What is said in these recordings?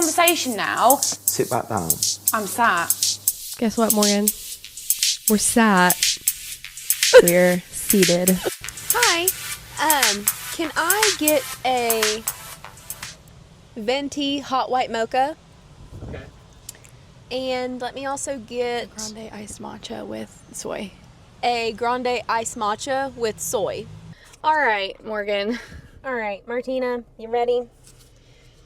conversation now. Sit back down. I'm sat. Guess what, Morgan? We're sat. We're seated. Hi. Can I get a venti hot white mocha? Okay. And let me also get Grande iced matcha with soy. a grande iced matcha with soy. All right, Morgan. All right, Martina, you ready?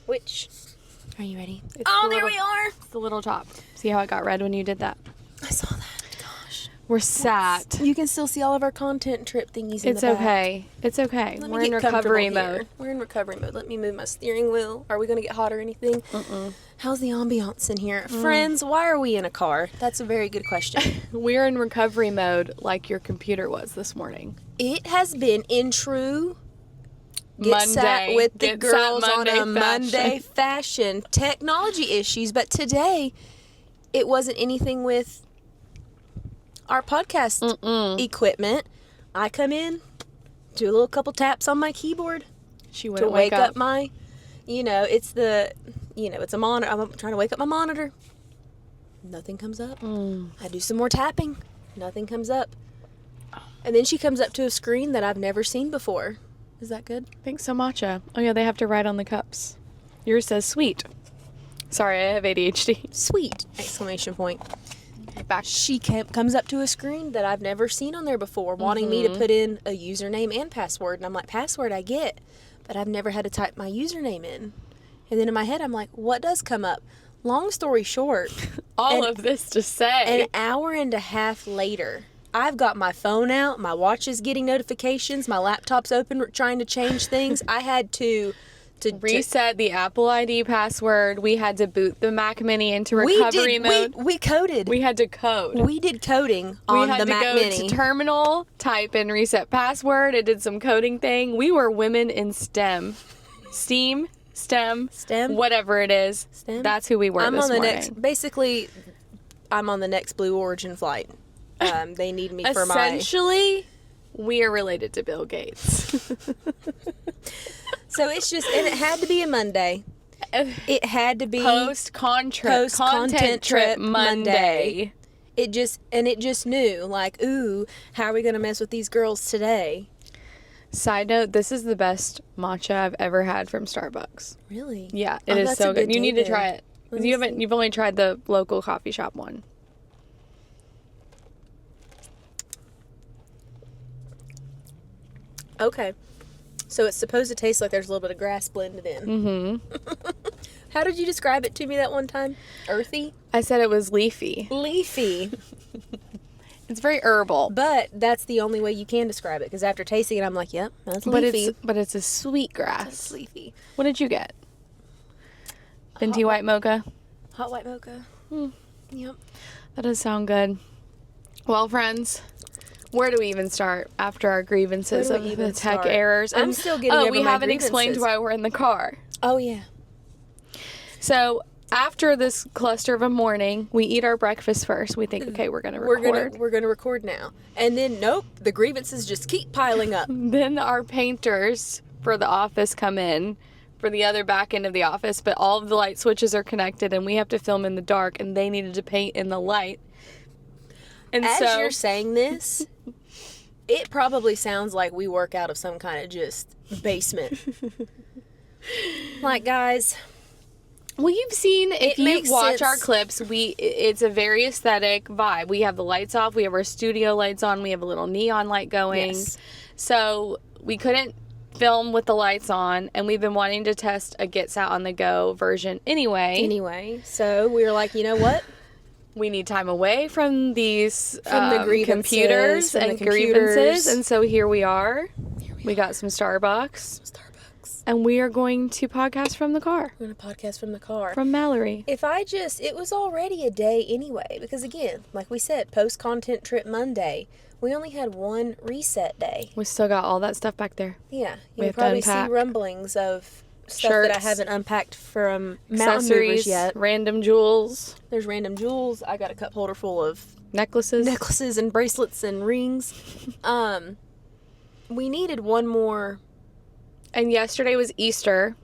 Are you ready? There we are. It's the little top. See how it got red when you did that? I saw that. Gosh. We're sat. You can still see all of our content trip thingies in It's the back. okay. It's okay. Let We're me in get recovery comfortable here. mode. We're in recovery mode. Let me move my steering wheel. Are we going to get hot or anything? How's the ambiance in here? Friends, why are we in a car? That's a very good question. We're in recovery mode like your computer was this morning. It has been in true Monday. sat with the Get sat girls Monday on a Monday fashion technology issues, but today it wasn't anything with our podcast equipment. I come in, do a little couple taps on my keyboard She to wouldn't wake up my, it's a monitor. I'm trying to wake up my monitor. Nothing comes up. I do some more tapping. Nothing comes up. And then she comes up to a screen that I've never seen before. Is that good? Thanks so matcha. Oh yeah, they have to write on the cups. Yours says sweet. Sorry, I have ADHD. Sweet! Exclamation point. Back. She comes up to a screen that I've never seen on there before, wanting me to put in a username and password. And I'm like, password I get, but I've never had to type my username in. And then in my head, I'm like, what does come up? Long story short, All of this to say. an hour and a half later, I've got my phone out, my watch is getting notifications, my laptop's open trying to change things. I had to reset the Apple ID password. We had to boot the Mac Mini into recovery mode. We coded. We had to code. We did coding on the Mac We had Mini. to go to terminal, type in reset password. It did some coding thing. We were women in STEM. STEM, whatever it is. STEM? That's who we were this morning. I'm on the next Blue Origin flight. They need me for my... Essentially, we are related to Bill Gates. So it's just... And it had to be a Monday. It had to be... Post-content trip Monday. It just knew, like, ooh, how are we going to mess with these girls today? Side note, this is the best matcha I've ever had from Starbucks. Really? Yeah, it is that's so a good. You day need to then. try it. Let me see. You've only tried the local coffee shop one. Okay. So it's supposed to taste like there's a little bit of grass blended in. Mm-hmm. How did you describe it to me that one time? Earthy? I said it was leafy. Leafy. It's very herbal. But that's the only way you can describe it, because after tasting it, I'm like, yep, that's leafy. But it's a sweet grass. That's leafy. What did you get? Venti white mocha? Hot white mocha. Yep. That does sound good. Well, friends, where do we even start after our grievances Where do of we the even tech start? errors? I'm still getting over we my haven't explained grievances. why we're in the car. Oh, yeah. So after this cluster of a morning, we eat our breakfast first. We think, okay, we're gonna record. We're gonna record now. And then nope, the grievances just keep piling up. Then our painters for the office come in for the other back end of the office, but all of the light switches are connected and we have to film in the dark, and they needed to paint in the light. And As so you're saying this, it probably sounds like we work out of some kind of just basement. Like, guys, well, you've seen, if It you makes watch sense. our clips, it's a very aesthetic vibe. We have the lights off, we have our studio lights on, we have a little neon light going. Yes. So we couldn't film with the lights on, and we've been wanting to test a Get Sat on the Go version anyway. So we were like, you know what? We need time away from these From the grievances, computers from the and computers. grievances, and so here we are. We got some Starbucks, and we are going to podcast from the car, We're going to podcast from the car. from Mallory. It was already a day anyway, because again, like we said, post-content trip Monday, we only had one reset day. We still got all that stuff back there. Yeah, We you have to probably see unpack. rumblings of stuff that I Shirts. haven't unpacked from Mountain Moverz Accessories, yet. random jewels, There's random jewels. I got a cup holder full of necklaces. and bracelets and rings. We needed one more. And yesterday was Easter.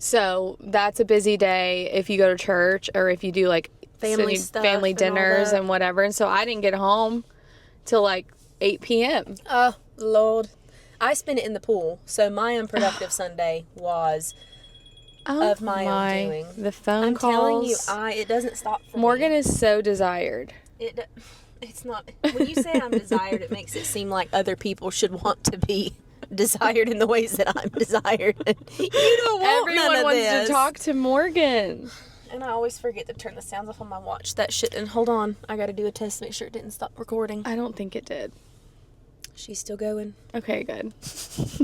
So that's a busy day if you go to church or if you do like Family stuff family and all dinners that. and whatever. And so I didn't get home till like 8 p.m. Oh, Lord. I spent it in the pool. So my unproductive Sunday was of my own doing. The phone I'm calls. telling you, it doesn't stop for Morgan me. is so desired. It's not. When you say I'm desired, it makes it seem like other people should want to be desired in the ways that I'm desired. You don't want Everyone none of wants this. to talk to Morgan. And I always forget to turn the sounds off on my watch. That shit. And hold on, I got to do a test to make sure it didn't stop recording. I don't think it did. She's still going. Okay, good.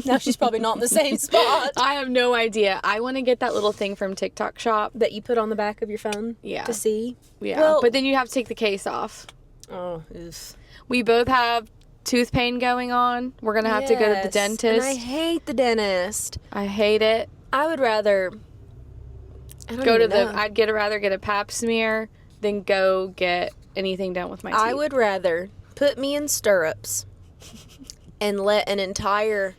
Now she's probably not in the same spot. I have no idea. I want to get that little thing from TikTok Shop. That you put on the back of your phone. Yeah. To see. Yeah, Well, but then you have to take the case off. Oh, oof. We both have tooth pain going on. We're going to have to go to the Yes, dentist. And I hate the dentist. I hate it. I would rather I'd rather get a pap smear than go get anything done with my teeth. I would rather put me in stirrups and let an entire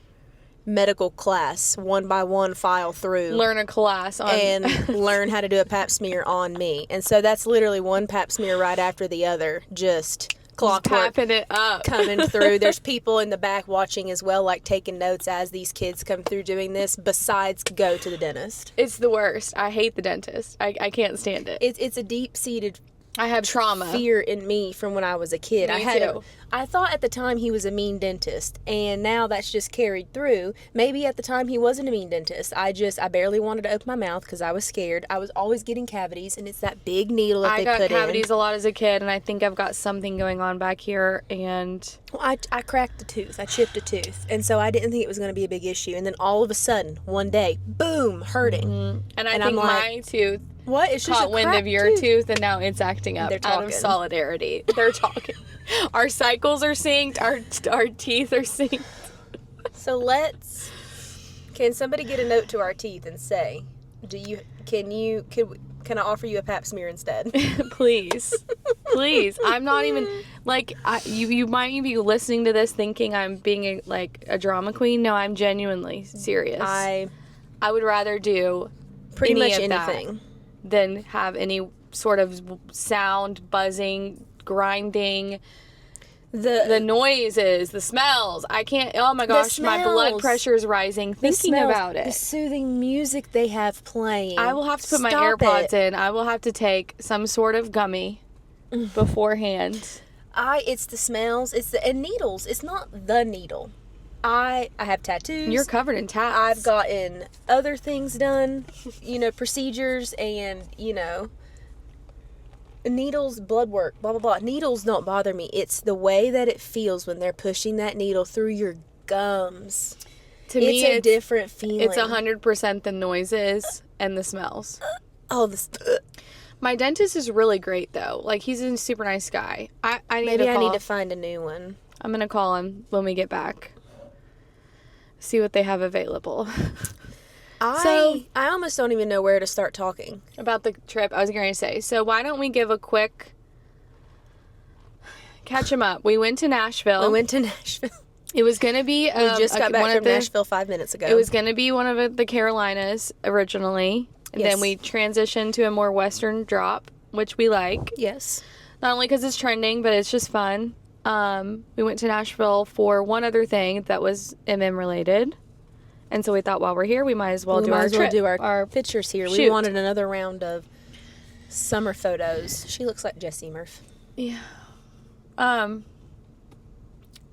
medical class one by one file through learn a class on and learn how to do a pap smear on me. And so that's literally one pap smear right after the other, just clockwork tapping it up. coming through. There's people in the back watching as well, like taking notes as these kids come through doing this, besides go to the dentist. It's the worst. I hate the dentist. I can't stand it. It's a deep-seated I have trauma. fear in me from when I was a kid. Me too. I thought at the time he was a mean dentist, and now that's just carried through. Maybe at the time he wasn't a mean dentist. I barely wanted to open my mouth because I was scared. I was always getting cavities, and it's that big needle that I they got put cavities in. a lot as a kid, and I think I've got something going on back here. And Well, I cracked a tooth. I chipped a tooth, and so I didn't think it was going to be a big issue. And then all of a sudden, one day, boom, hurting. and I And think I'm like, my tooth What? It's just caught a wind of cracked your tooth, and now it's acting up They're out of talking. solidarity. They're talking. Our cycles are synced. Our teeth are synced. So can somebody get a note to our teeth and say, can I offer you a pap smear instead? Please. I'm not even like you might be listening to this thinking I'm being a drama queen. No, I'm genuinely serious. I would rather do Pretty any much of that anything. than have any sort of sound, buzzing, grinding, the noises, the smells. I can't. Oh my gosh, my blood smells. pressure is rising thinking smells, about the it. soothing music they have playing. I will have to put my Stop AirPods it. in. I will have to take some sort of gummy beforehand. It's the smells. And needles. It's not the needle. I have tattoos. You're covered in tats. I've gotten other things done, procedures and, needles, blood work, blah, blah, blah. Needles don't bother me. It's the way that it feels when they're pushing that needle through your gums. To me, It's a different feeling. It's 100% the noises and the smells. Oh, this. My dentist is really great, though. Like, he's a super nice guy. I need Maybe to I call. need to find a new one. I'm going to call him when we get back. See what they have available. I almost don't even know where to start talking. About the trip, I was going to say. So why don't we give a quick catch him up. We went to Nashville. We went to Nashville. It was going to be... We just got back from Nashville 5 minutes ago. It was going to be one of the Carolinas originally. And Yes. then we transitioned to a more Western drop, which we like. Yes. Not only because it's trending, but it's just fun. We went to Nashville for one other thing that was related. And so we thought while we're here, we might as well do our trip. do our pictures here. We shoot. wanted another round of summer photos. She looks like Jessie Murph. Yeah.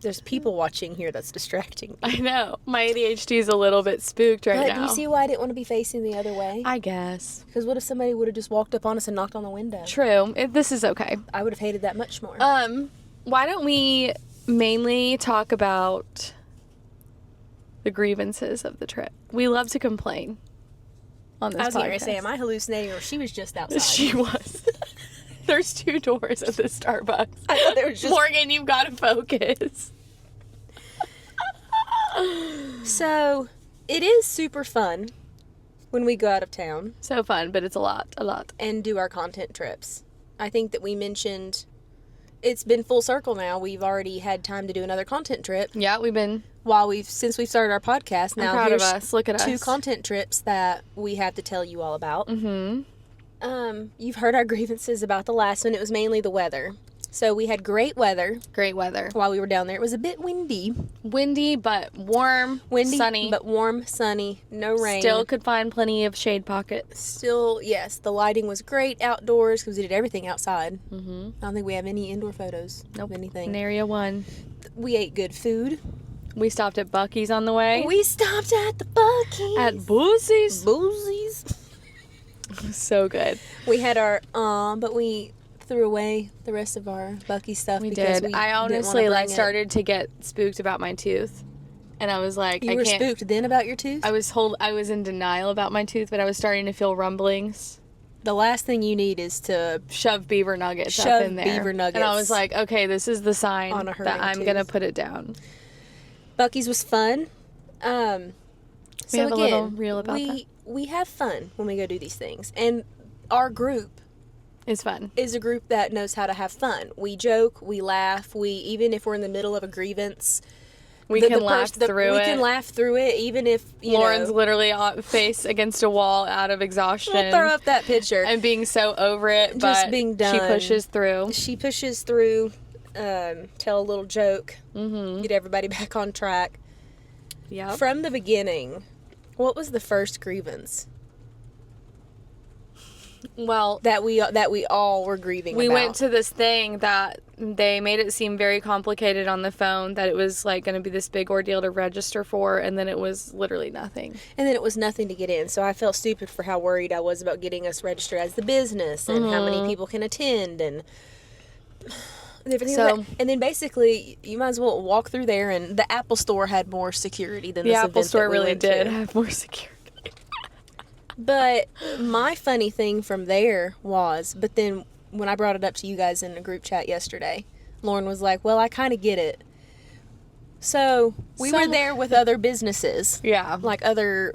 There's people watching here that's distracting me. I know. My ADHD is a little bit spooked right But now. do you see why I didn't want to be facing the other way? I guess. Because what if somebody would have just walked up on us and knocked on the window? True. This is okay. I would have hated that much more. Why don't we mainly talk about the grievances of the trip? We love to complain on this I was podcast. going to say, am I hallucinating or she was just outside? She was. There's 2 doors at the Starbucks. I thought there was just... Morgan, you've got to focus. So, it is super fun when we go out of town So fun, but it's a lot. and do our content trips. I think that we mentioned... It's been full circle now. We've already had time to do another content trip. Yeah, we've been since we've started our podcast. Now, I'm proud of here's us. Look at us. 2 content trips that we have to tell you all about. Mm-hmm. You've heard our grievances about the last one. It was mainly the weather. So we had great weather Great weather. while we were down there. It was a bit windy. Windy, but warm. Windy, sunny. but warm, sunny, no rain. Still could find plenty of shade pockets. Still, yes, the lighting was great outdoors because we did everything outside. Mm-hmm. I don't think we have any indoor photos Nope. of anything. In Area 1. We ate good food. We stopped at Buc-ee's on the way. We stopped at the Buc-ee's. At Boozy's. Boozy's. So good. We had our, but we threw away the rest of our Buc-ee's stuff. We because did. We I didn't wanna honestly bring it. started to get spooked about my tooth. And I was like, You I were can't. spooked then about your tooth? I was in denial about my tooth, but I was starting to feel rumblings. The last thing you need is to Shove beaver nuggets up Shove in there. beaver nuggets And I was like, okay, this is the sign on a that hurting I'm tooth. going to put it down. Buc-ee's was fun. So We have a again, little reel about that. we have fun when we go do these things. And our group It's fun. is a group that knows how to have fun. We joke, we laugh, we even if we're in the middle of a grievance, We can laugh through it. We can laugh through it, even if Lauren's literally face against a wall out of exhaustion. We'll throw up that picture. And being so over it, Just but being done. she pushes through. She pushes through, tell a little joke, get everybody back on track. Yep. From the beginning, what was the first grievance Well, that we all were grieving we about? went to this thing that they made it seem very complicated on the phone, that it was like going to be this big ordeal to register for, and then it was literally nothing. And then it was nothing to get in. So I felt stupid for how worried I was about getting us registered as the business and how many people can attend and everything. So- And then basically, you might as well walk through there, and the Apple Store had more security than The this Apple event Store that we really went did to. have more security. But my funny thing from there was, but then when I brought it up to you guys in a group chat yesterday, Lauren was like, well, I kind of get it. So we were there with other businesses, Yeah. like other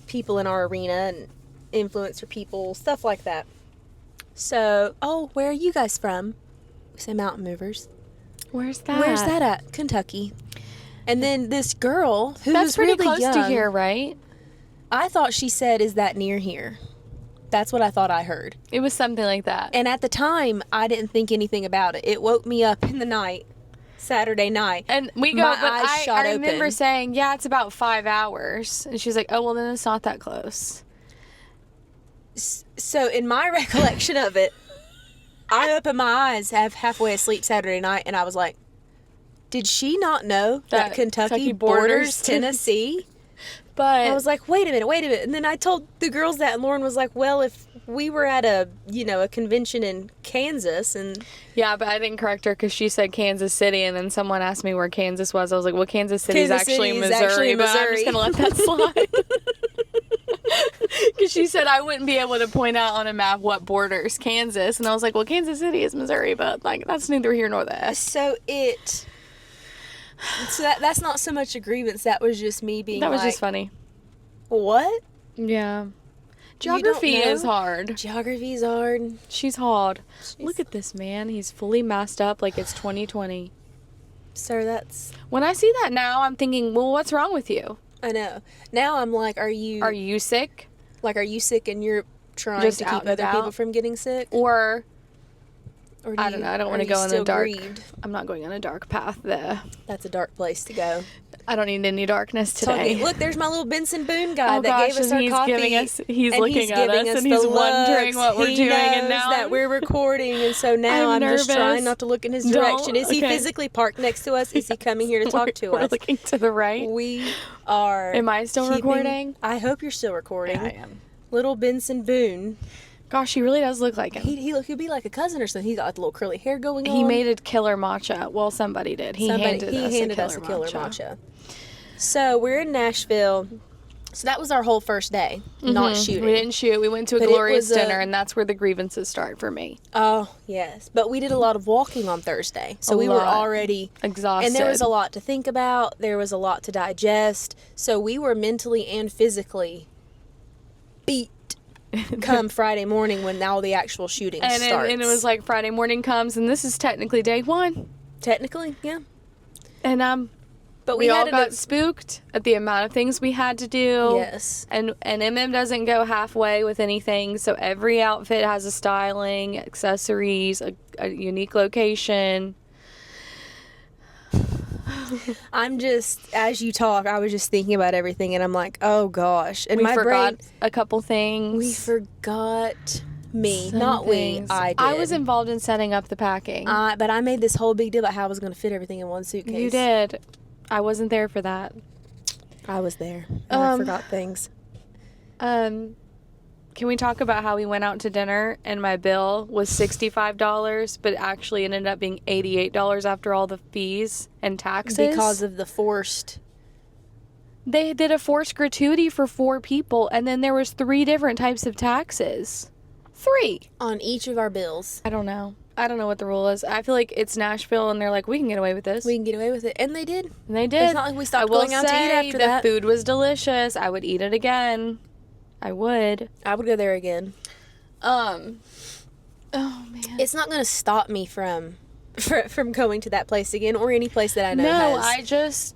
people in our arena and influencer people, stuff like that. So, where are you guys from? We say Mountain Moverz. Where's that? Where's that at? Kentucky. And then this girl who That's was pretty really close young, to here, right? I thought she said, is that near here? That's what I thought I heard. It was something like that. And at the time, I didn't think anything about it. It woke me up in the night, Saturday night. And we go, My but eyes shot I remember open. saying, yeah, it's about 5 hours. And she's like, oh, well, then it's not that close. So in my recollection of it, I opened my eyes halfway asleep Saturday night, and I was like, did she not know that Kentucky borders Tennessee? But And I was like, wait a minute. And then I told the girls that, and Lauren was like, well, if we were at a convention in Kansas, and yeah, but I didn't correct her because she said Kansas City, and then someone asked me where Kansas was. I was like, well, Kansas City is actually in Missouri, but I'm just going to let that slide. Because she said I wouldn't be able to point out on a map what borders Kansas. And I was like, well, Kansas City is Missouri, but like that's neither here nor there. So that's not so much a grievance. That was just me being That was like, just funny. what? Yeah. don't Geography know? is hard. Geography's hard. She's hard. Look at this man. He's fully masked up like it's 2020. Sir, that's... When I see that now, I'm thinking, well, what's wrong with you? I know. Now I'm like, are you sick? like, are you sick and you're trying Just to out keep and other about? people from getting sick? Or Or I don't know. I don't want to are you go in the still dark. grieved? I'm not going on a dark path there. That's a dark place to go. I don't need any darkness today. Look, there's my little Benson Boone guy Oh, that gosh, gave us and our he's coffee. giving us- he's and looking at giving us, and the he's wondering looks. what we're He doing, and knows now that I'm- we're recording, and so now I'm I'm just nervous. trying not to look in his Don't- direction. Is he okay. physically parked next to us? Is he coming here to talk to We're us? looking to the right. We are. Am I still recording? I hope you're still recording. Yeah, I am. Little Benson Boone. Gosh, he really does look like him. He'd be like a cousin or something. He got the little curly hair going on. He made a killer matcha. Well, somebody did. He handed us a killer matcha. So we're in Nashville. So that was our whole first day, not shooting. We didn't shoot. We went to a But it glorious was dinner, and that's where the grievances start for me. Oh, yes. But we did a lot of walking on Thursday. So we were lot. already Exhausted. And there was a lot to think about. There was a lot to digest. So we were mentally and physically beat come Friday morning when all the actual shooting starts. And it was like Friday morning comes, and this is technically day 1. Technically, yeah. And I'm But we all had got spooked at the amount of things we had to do. Yes. And MM doesn't go halfway with anything, so every outfit has a styling, accessories, a unique location. I'm just, as you talk, I was just thinking about everything, and I'm like, oh gosh. And We my forgot brain, a couple things. we forgot me, Some not things. we. I did. I was involved in setting up the packing. But I made this whole big deal about how I was going to fit everything in one suitcase. You did. I wasn't there for that. I was there. And I forgot things. Can we talk about how we went out to dinner and my bill was $65, but actually ended up being $88 after all the fees and taxes? Because of the forced. They did a forced gratuity for 4 people, and then there was 3 different types of taxes. 3 on each of our bills. I don't know what the rule is. I feel like it's Nashville, and they're like, we can get away with this. We can get away with it. And they did. And they did. It's not like we stopped going out to eat after that. The food was delicious. I would eat it again. I would. I would go there again. Oh, man. It's not going to stop me from going to that place again or any place that I know has.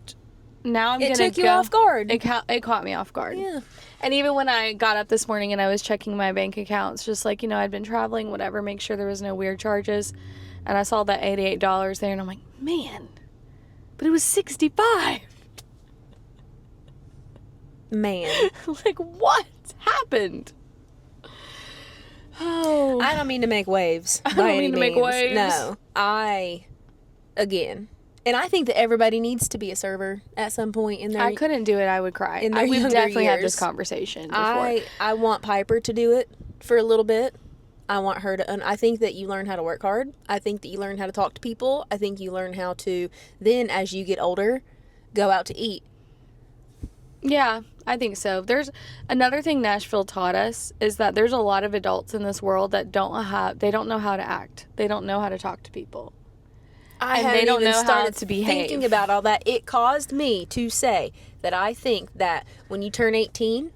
Now I'm going It to go. took you off guard. It caught me off guard. Yeah. And even when I got up this morning and I was checking my bank accounts, just like, I'd been traveling, whatever, make sure there was no weird charges. And I saw that $88 there, and I'm like, man, but it was $65. Man. Like, what happened? Oh. I don't mean to make waves. I don't mean to make waves. No. Again. And I think that everybody needs to be a server at some point in their I couldn't do it. I would cry. in their We've younger definitely had years. this conversation before. I want Piper to do it for a little bit. I want her to, and I think that you learn how to work hard. I think that you learn how to talk to people. I think you learn how to, then as you get older, go out to eat. Yeah, I think so. There's another thing Nashville taught us is that there's a lot of adults in this world that don't know how to act. They don't know how to talk to people. I And haven't they don't even know how started to behave. thinking about all that. It caused me to say that I think that when you turn 18,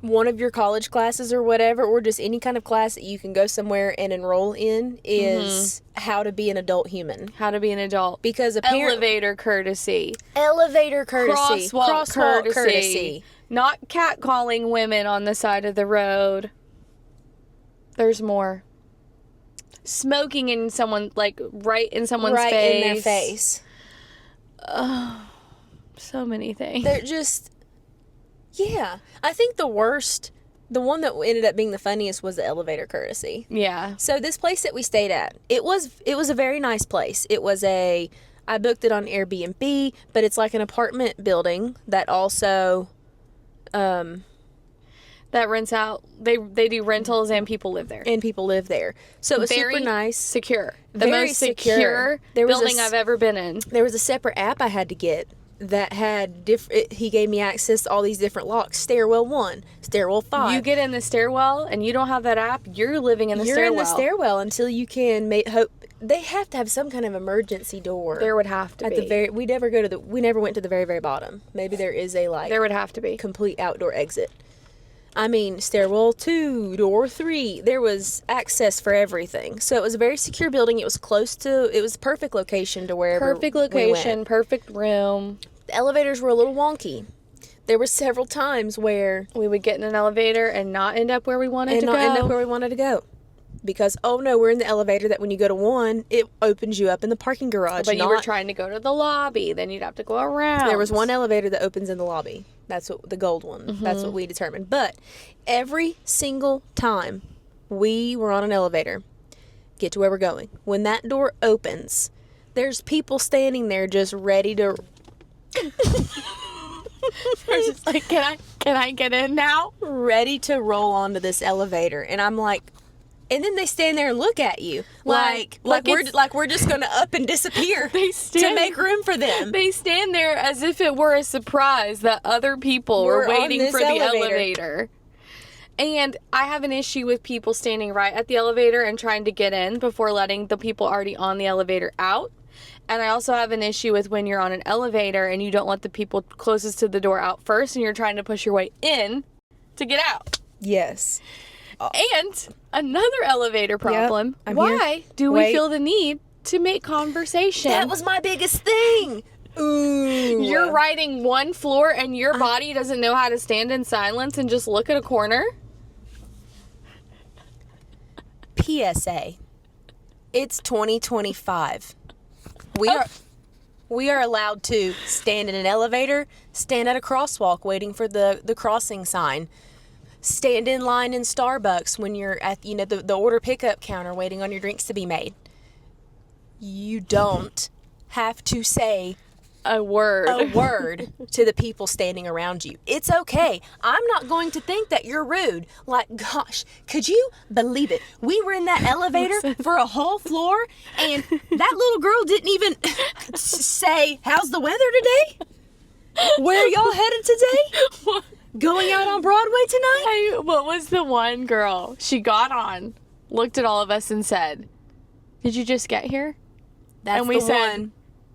one of your college classes or whatever, or just any kind of class that you can go somewhere and enroll in is how to be an adult human. How to be an adult. Because apparently... Elevator courtesy. Elevator courtesy. Crosswalk courtesy. Not catcalling women on the side of the road. There's more. Smoking in someone, like, right in someone's face. Right in their face. Oh, so many things. They're just... Yeah. I think the one that ended up being the funniest was the elevator courtesy. Yeah. So this place that we stayed at, it was a very nice place. I booked it on Airbnb, but it's like an apartment building that also... That rents out. They do rentals and people live there. And people live there. So it was Very super nice. Secure. The Very most secure There was building I've ever been in. There was a separate app I had to get that had he gave me access to all these different locks. Stairwell 1, Stairwell 5. You get in the stairwell and you don't have that app, you're living in the You're stairwell. in the stairwell until you can they have to have some kind of emergency door. There would have to at be. the very we never went to the very, very bottom. Maybe there is a There would have to be. complete outdoor exit. I mean, stairwell 2, door 3, there was access for everything. So it was a very secure building. It was perfect location to wherever Perfect we location, went. Perfect room. The elevators were a little wonky. There were several times where We would get in an elevator and not end up where we wanted to go. end up where we wanted to go. Because, oh no, we're in the elevator that when you go to 1, it opens you up in the parking garage. But you were trying to go to the lobby, then you'd have to go around. There was one elevator that opens in the lobby. That's the gold one. Mm-hmm. That's what we determined. But every single time we were on an elevator, get to where we're going, when that door opens, there's people standing there just ready to... They're just like, can I get in now? ready to roll onto this elevator. And I'm like... And then they stand there and look at you like we're just gonna up and disappear to make room for them. They stand there as if it were a surprise that other people were waiting for the elevator. And I have an issue with people standing right at the elevator and trying to get in before letting the people already on the elevator out. And I also have an issue with when you're on an elevator and you don't let the people closest to the door out first and you're trying to push your way in to get out. Yes. And another elevator problem. Yep, I'm Why here. do we Wait. feel the need to make conversation? That was my biggest thing. Ooh. You're riding one floor and your body doesn't know how to stand in silence and just look at a corner? PSA. It's 2025. We are allowed to stand in an elevator, stand at a crosswalk waiting for the crossing sign, stand in line in Starbucks when you're at the order pickup counter waiting on your drinks to be made. You don't have to say A word to the people standing around you. It's okay. I'm not going to think that you're rude. Like, gosh, could you believe it? We were in that elevator for a whole floor, and that little girl didn't even say, how's the weather today? Where y'all headed today? Going out on Broadway tonight? What was the one girl? She got on, looked at all of us and said, did you just get here? That's and we the said, one.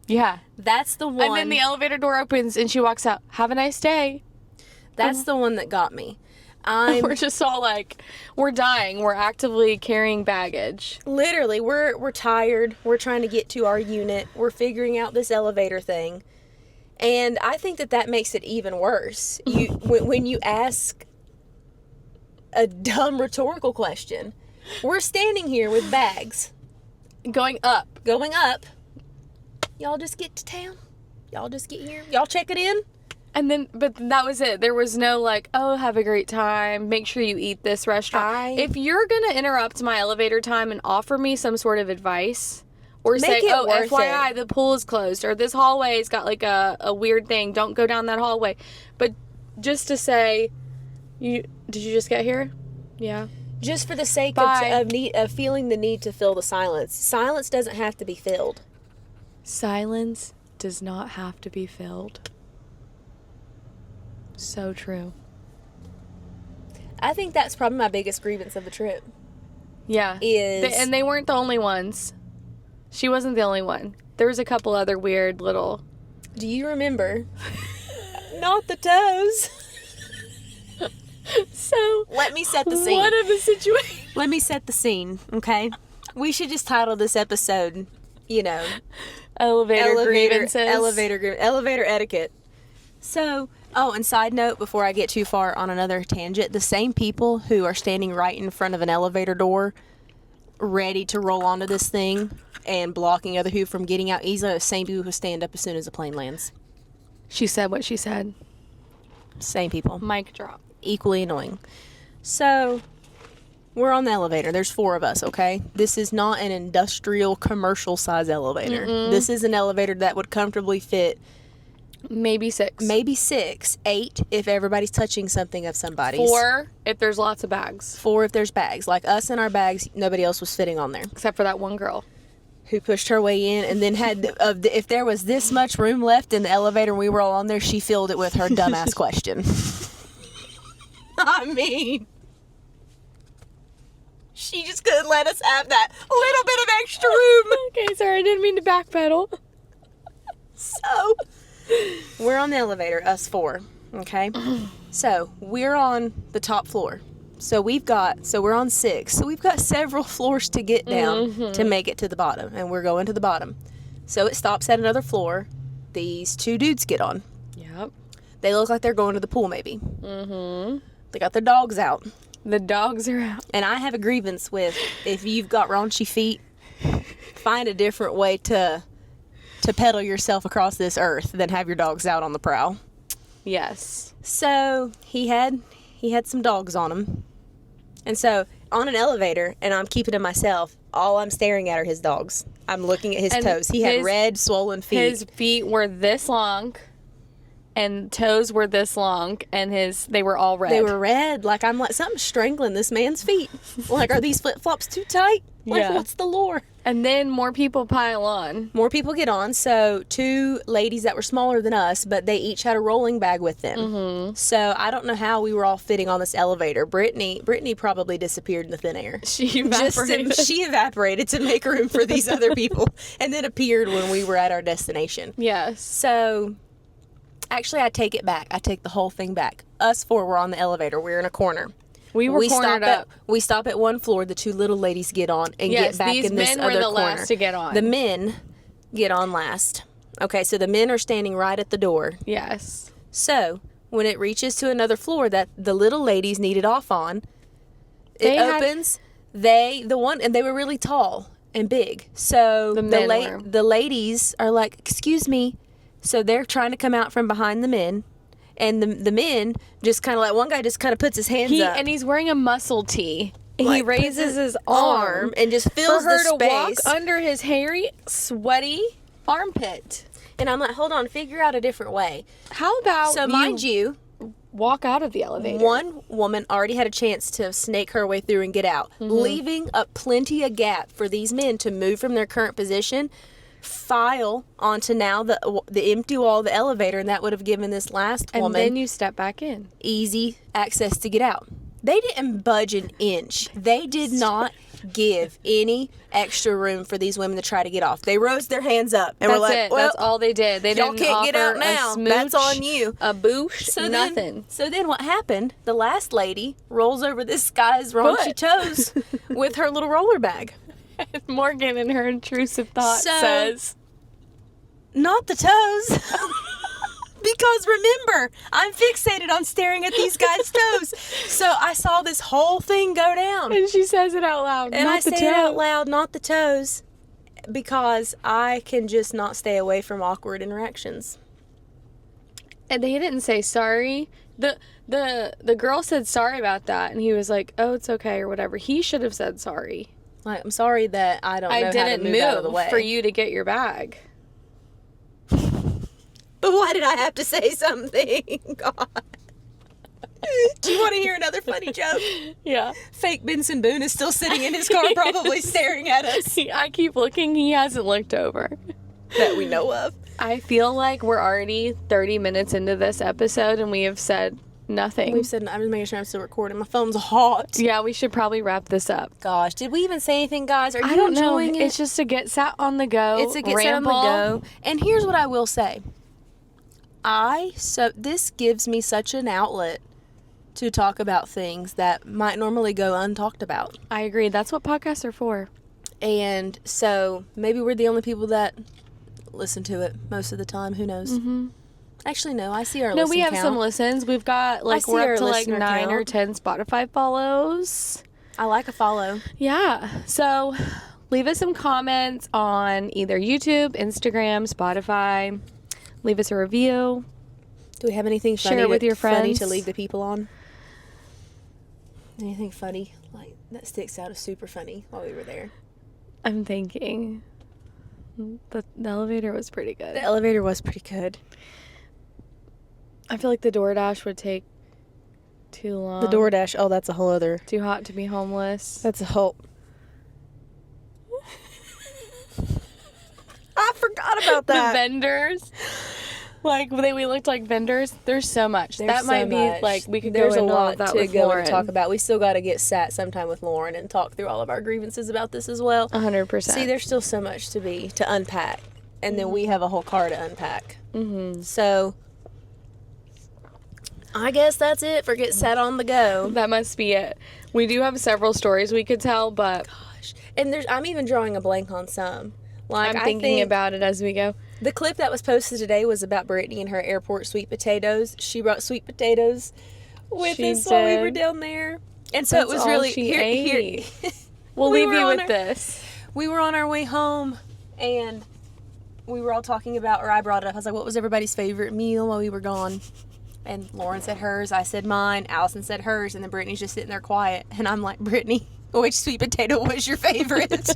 Yeah. That's the one. And then the elevator door opens and she walks out. Have a nice day. That's the one that got me. We're just all like, we're dying. We're actively carrying baggage. Literally, we're tired. We're trying to get to our unit. We're figuring out this elevator thing. And I think that makes it even worse. When you ask a dumb rhetorical question. We're standing here with bags. Going up. Y'all just get to town. Y'all just get here. Y'all check it in. And then, but that was it. There was no like, oh, have a great time. Make sure you eat this restaurant. If you're going to interrupt my elevator time and offer me some sort of advice or say, oh, FYI, the pool is closed or this hallway's got like a weird thing. Don't go down that hallway. But just to say, did you just get here? Yeah. Just for the sake of feeling the need to fill the silence. Silence doesn't have to be filled. Silence does not have to be filled. So true. I think that's probably my biggest grievance of the trip. Yeah. And they weren't the only ones. She wasn't the only one. There was a couple other weird little... Do you remember? Not the toes. So... Let me set the scene. What of the situation? Let me set the scene, okay? We should just title this episode, Elevator grievances. Elevator etiquette. So... Oh, and side note, before I get too far on another tangent, the same people who are standing right in front of an elevator door, ready to roll onto this thing and blocking other people from getting out easily, are the same people who stand up as soon as the plane lands. She said what she said. Same people. Mic drop. Equally annoying. So, we're on the elevator. There's 4 of us, okay? This is not an industrial, commercial size elevator. Mm-mm. This is an elevator that would comfortably fit... Maybe 6. Maybe 6. 8 if everybody's touching something of somebody's. 4 if there's lots of bags. 4 if there's bags. Like us and our bags, nobody else was fitting on there. Except for that one girl. Who pushed her way in and then had... if there was this much room left in the elevator and we were all on there, she filled it with her dumbass question. I mean... She just couldn't let us have that little bit of extra room. Okay, sorry, I didn't mean to backpedal. So... We're on the elevator, us 4, okay? So, we're on the top floor. So, we're on 6. So, we've got several floors to get down to make it to the bottom. And we're going to the bottom. So, it stops at another floor. These 2 dudes get on. Yep. They look like they're going to the pool, maybe. Mm-hmm. They got their dogs out. The dogs are out. And I have a grievance with, if you've got raunchy feet, find a different way to pedal yourself across this earth than have your dogs out on the prowl. Yes. So he had some dogs on him. And so on an elevator, and I'm keeping to myself, all I'm staring at are his dogs. I'm looking at his toes. He had red, swollen feet. His feet were this long, and toes were this long, and they were all red. They were red. Like, I'm like, something's strangling this man's feet. Like, are these flip-flops too tight? Like, yeah. What's the lore? And then more people pile on. More people get on. So 2 ladies that were smaller than us, but they each had a rolling bag with them. Mm-hmm. So I don't know how we were all fitting on this elevator. Brittany probably disappeared in the thin air. She evaporated. She evaporated to make room for these other people and then appeared when we were at our destination. Yes. So actually, I take it back. I take the whole thing back. Us 4 were on the elevator. We're in a corner. We cornered up. We stop at one floor. The 2 little ladies get on and get back in this other corner. These men were the last to get on. The men get on last. Okay, so the men are standing right at the door. Yes. So when it reaches to another floor that the little ladies needed off on, it opens. They were really tall and big. So the ladies are like, excuse me. So they're trying to come out from behind the men. And the men just kind of like, one guy just kind of puts his hands up. And he's wearing a muscle tee. Like, he raises his arm and just fills the space. For her to walk under his hairy, sweaty armpit. And I'm like, hold on, figure out a different way. How about mind you, walk out of the elevator? One woman already had a chance to snake her way through and get out, leaving up plenty of gap for these men to move from their current position, file onto now the empty wall of the elevator, and that would have given this last woman... And then you step back in. ...easy access to get out. They didn't budge an inch. They did not give any extra room for these women to try to get off. They rose their hands up and were like, well, that's all they did. They y'all didn't can't offer get out now. A smooch, that's on you. A boosh, nothing. So then what happened, the last lady rolls over this guy's raunchy toes with her little roller bag. Morgan, in her intrusive thought, says, not the toes. Because remember, I'm fixated on staring at these guys' toes. So I saw this whole thing go down. And she says it out loud. And I say it out loud, not the toes. Because I can just not stay away from awkward interactions. And they didn't say sorry. The girl said sorry about that. And he was like, oh, it's okay or whatever. He should have said sorry. Like, I'm sorry that I don't know how to move out of the way. For you to get your bag. But why did I have to say something? God. Do you want to hear another funny joke? Yeah. Fake Benson Boone is still sitting in his car probably staring at us. I keep looking. He hasn't looked over. That we know of. I feel like we're already 30 minutes into this episode and we have said nothing. I'm just making sure I'm still recording. My phone's hot. Yeah, we should probably wrap this up. Gosh, did we even say anything, guys? Are I you don't know. enjoying it? It's just to get sat on the go. It's a get sat on the go. And here's what I will say. This gives me such an outlet to talk about things that might normally go untalked about. I agree. That's what podcasts are for. And so maybe we're the only people that listen to it most of the time. Who knows? Mm-hmm. Actually, no. I see our listen count. No, we have some listens. We've got we're up to like 9 or 10 Spotify follows. I like a follow. Yeah. So leave us some comments on either YouTube, Instagram, Spotify. Leave us a review. Do we have anything funny? Share it with your friends. Funny to leave the people on? Anything funny like that sticks out as super funny while we were there? I'm thinking the elevator was pretty good. The elevator was pretty good. I feel like the DoorDash would take too long. The DoorDash, oh, that's a whole other. Too hot to be homeless. That's a whole. I forgot about that. The vendors. Like, we looked like vendors. There's so much. There's that might so be, much. like, we could There's go a into lot that to with go Lauren. and talk about. We still got to get sat sometime with Lauren and talk through all of our grievances about this as well. 100%. See, there's still so much to unpack. And then we have a whole car to unpack. Mm-hmm. So, I guess that's it for Get Sat on the Go. That must be it. We do have several stories we could tell, but... Gosh. And I'm even drawing a blank on some. Like, I'm thinking about it as we go. The clip that was posted today was about Brittany and her airport sweet potatoes. She brought sweet potatoes with us while we were down there. And so That's it was all really... she here, ate. We'll leave you with this. We were on our way home, and we were all talking about, or I brought it up. I was like, what was everybody's favorite meal while we were gone? And Lauren said hers, I said mine, Allison said hers, and then Brittany's just sitting there quiet. And I'm like, Brittany, which sweet potato was your favorite?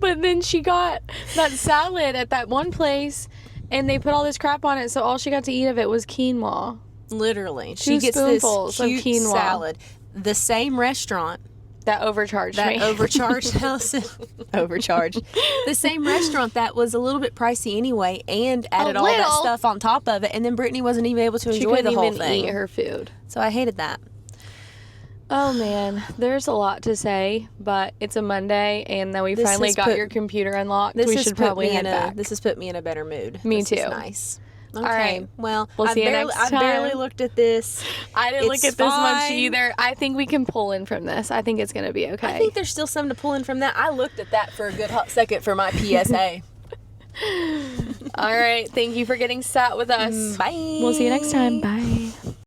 But then she got that salad at that one place, and they put all this crap on it, so all she got to eat of it was quinoa. Literally. She gets this cute quinoa salad. The same restaurant. That overcharged me. That overcharged Allison. Overcharged. The same restaurant that was a little bit pricey anyway, and added all that stuff on top of it, and then Brittany wasn't even able to enjoy the whole thing. She couldn't even eat her food. So I hated that. Oh, man. There's a lot to say, but it's a Monday, and then we finally got your computer unlocked. We should probably head back. This has put me in a better mood. Me too. Is nice. Okay. All right. Well, we'll see you next time. I barely looked at this. I didn't look at this much either. I think we can pull in from this. I think it's going to be okay. I think there's still something to pull in from that. I looked at that for a good hot second for my PSA. All right. Thank you for getting sat with us. Bye. We'll see you next time. Bye.